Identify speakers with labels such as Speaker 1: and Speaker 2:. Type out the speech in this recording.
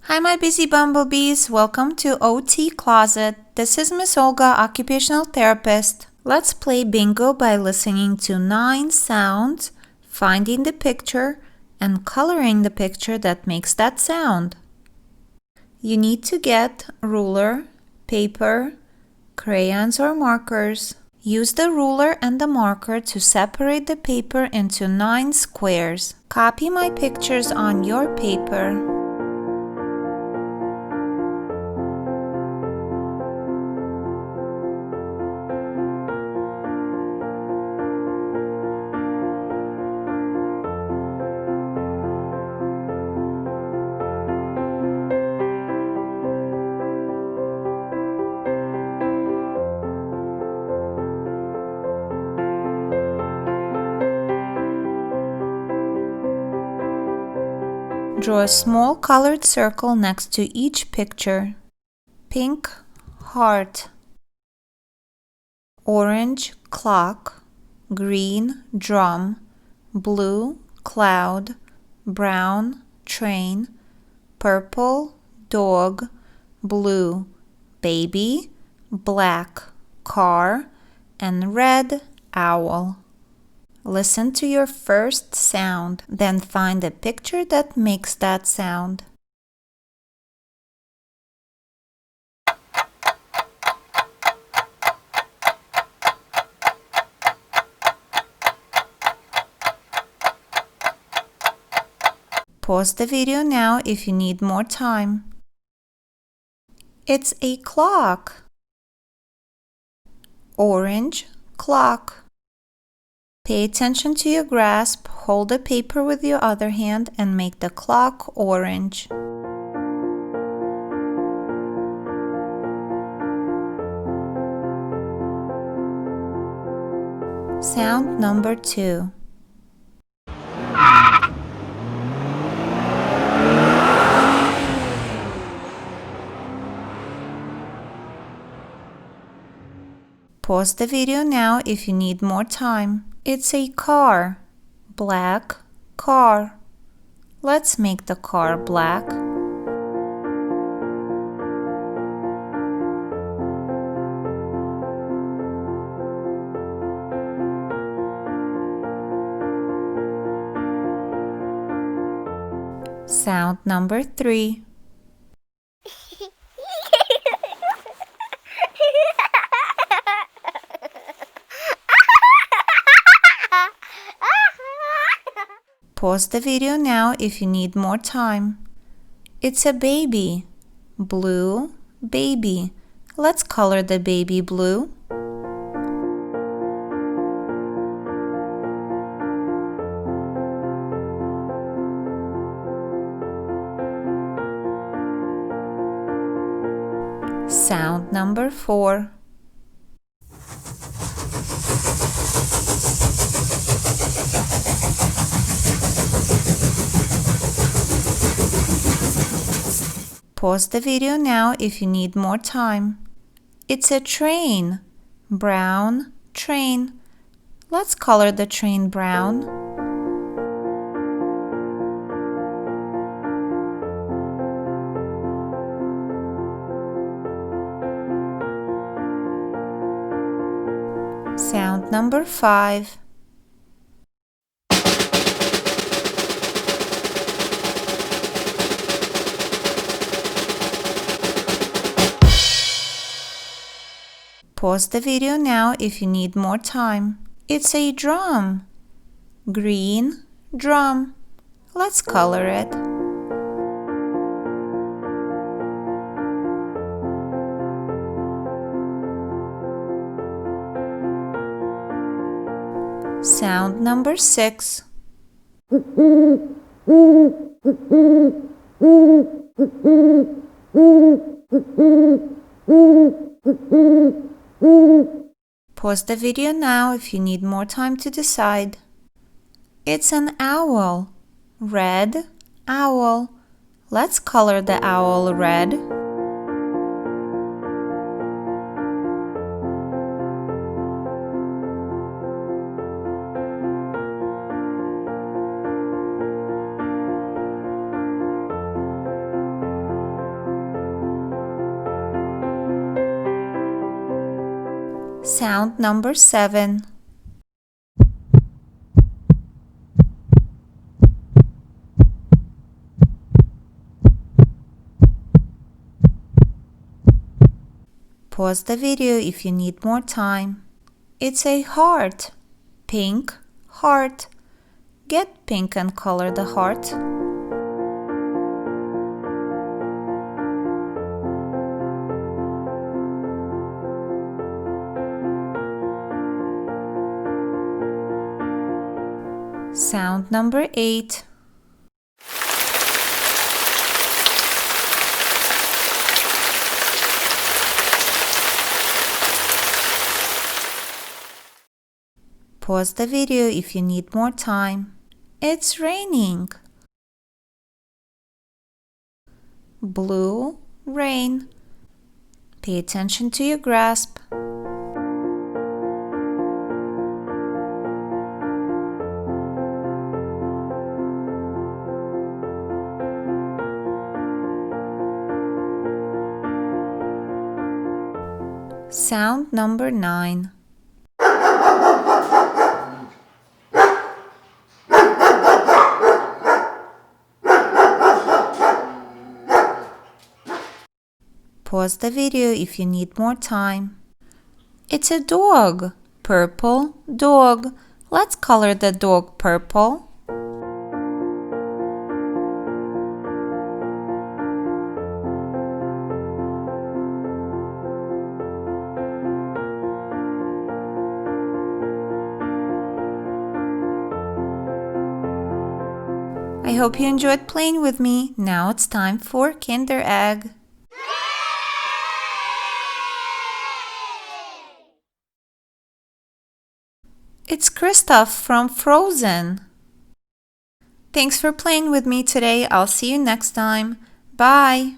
Speaker 1: Hi, my busy bumblebees. Welcome to OT Closet. This is Miss Olga, occupational therapist. Let's play bingo by listening to 9 sounds, finding the picture, and coloring the picture that makes that sound. You need to get ruler, paper, crayons or markers. Use the ruler and the marker to separate the paper into 9 squares. Copy my pictures on your paper. Draw a small colored circle next to each picture. Pink, heart. Orange, clock. Green, drum. Blue, cloud. Brown, train. Purple, dog. Blue, baby. Black, car. And red, owl. Listen to your first sound, then find a picture that makes that sound. Pause the video now if you need more time. It's a clock. Orange, clock. Pay attention to your grasp, hold the paper with your other hand and make the clock orange. Sound number 2. Pause the video now if you need more time. It's a car. Black car. Let's make the car black. Sound number 3. Pause the video now if you need more time. It's a baby. Blue baby. Let's color the baby blue. Sound number 4. Pause the video now if you need more time. It's a train. Brown train. Let's color the train brown. Sound number 5. Pause the video now if you need more time. It's a drum. Green drum. Let's color it. Sound number 6. Pause the video now if you need more time to decide. It's an owl. Red owl. Let's color the owl red. Sound number 7. Pause the video if you need more time. It's a heart. Pink heart. Get pink and color the heart. Sound number 8. Pause the video if you need more time. It's raining. Blue rain. Pay attention to your grasp. Sound number 9. Pause the video if you need more time. It's a dog. Purple dog. Let's color the dog purple. I hope you enjoyed playing with me. Now it's time for Kinder Egg. It's Kristoff from Frozen. Thanks for playing with me today. I'll see you next time. Bye.